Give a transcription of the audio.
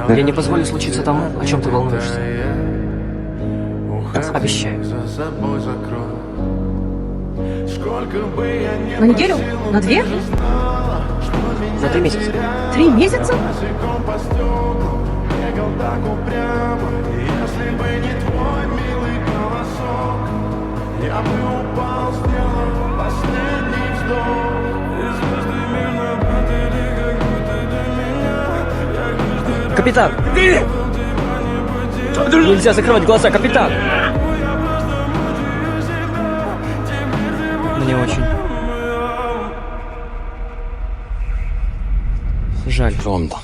Я не позволю случиться тому, о чем ты волнуешься. Обещаю. На неделю? На 2? На 3 месяца. 3 месяца? Капитан! Нельзя закрывать глаза, капитан! Мне очень жаль. Ромда.